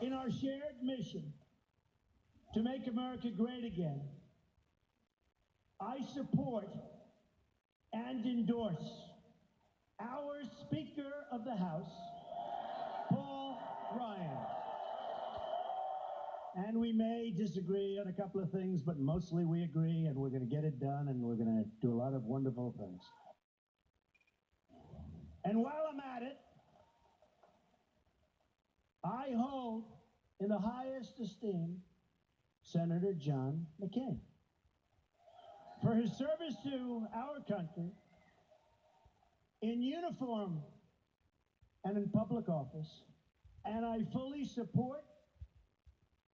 in our shared mission to make America great again, I support and endorse our Speaker of the House, Paul Ryan. And we may disagree on a couple of things, but mostly we agree, and we're going to get it done, and we're going to do a lot of wonderful things. And while I'm at it, I hold in the highest esteem Senator John McCain for his service to our country in uniform and in public office, and I fully support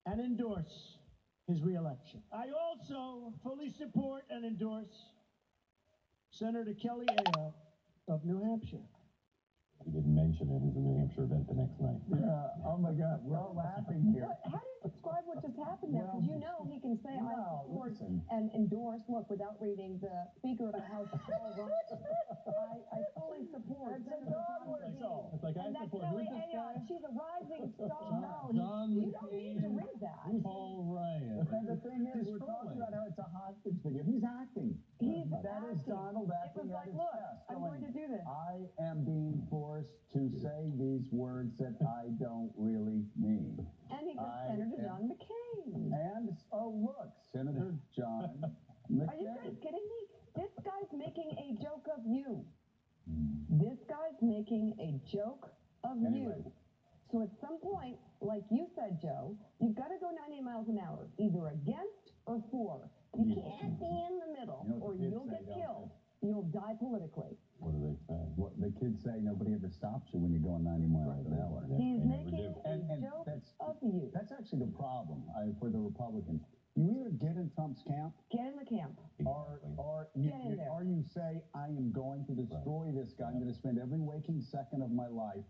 and endorse his reelection. I also fully support and endorse Senator Kelly Ayotte of New Hampshire. He didn't mention it as a New Hampshire event the next night. Yeah, oh my God, we're all laughing here. How do you describe what just happened there? Because you know he can say I support and endorse, look, without reading the Speaker of the House, Paul Ryan. I fully support Senator John McCain. It's like I And that's support Kelly who's this guy? Ayotte. She's a rising star. John You don't need to read that. Paul Ryan. And the thing is, we're talking about how it's a hostage figure. He's acting. That is Donald acting at his best. I'm going to do this. I am being forced to say these words that I don't really mean. And he goes, Senator John McCain. And, oh, look, Senator John McCain. Are you guys kidding me? This guy's making a joke of you. This guy's making a joke of you. So at some point, like you said, Joe, you've got to go 90 miles an hour, either against or for. You can't be in the middle, or you'll get killed. You'll die politically. What do they say? What the kids say, nobody ever stops you when you're going 90 miles an hour. He's making a joke of you. That's actually the problem for the Republicans. You either get in Trump's camp, get in the camp, or you say, I am going to destroy this guy. I'm going to spend every waking second of my life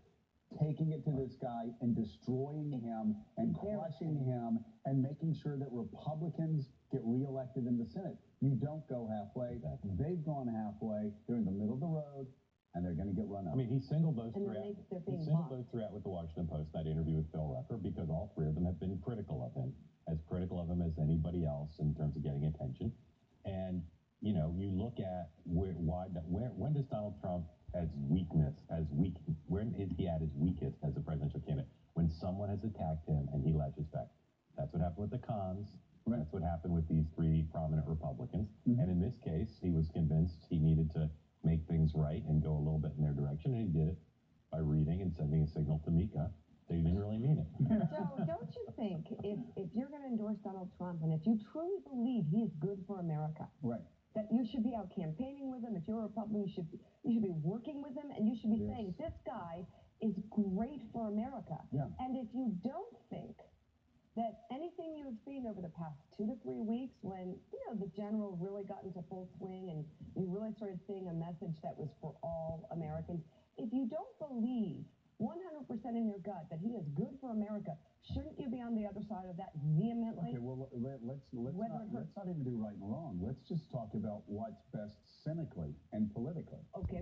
taking it to this guy and destroying him and crushing him and making sure that Republicans get reelected in the Senate. You don't go halfway. They've gone halfway. They're in the middle of the road, and they're going to get run out. I mean, he singled those three out. He singled those three out with the Washington Post, that interview with Phil Rucker, because all three of them have been critical of him as anybody else in terms of getting attention. And, you know, you look at when does Donald Trump when is he at his weakest as a presidential candidate? When someone has attacked him and he latches back. That's what happened with the cons. That's what happened with these three prominent Republicans. And in this case, he was convinced he needed to make things right and go a little bit in their direction, and he did it by reading and sending a signal to Mika that he didn't really mean it. So don't you think if you're going to endorse Donald Trump, and if you truly believe he is good for America, that you should be out campaigning with him? If you're a Republican, you should be working with him, and you should be saying, this guy is great for America. And if you don't think that anything you've seen over the past 2 to 3 weeks, when, you know, the general really got into full swing and you really started seeing a message that was for all Americans, if you don't believe 100% in your gut that he is good for America, shouldn't you be on the other side of that vehemently? Okay, well, let's not even do right and wrong. Let's just talk about what's best cynically and politically. Okay, well,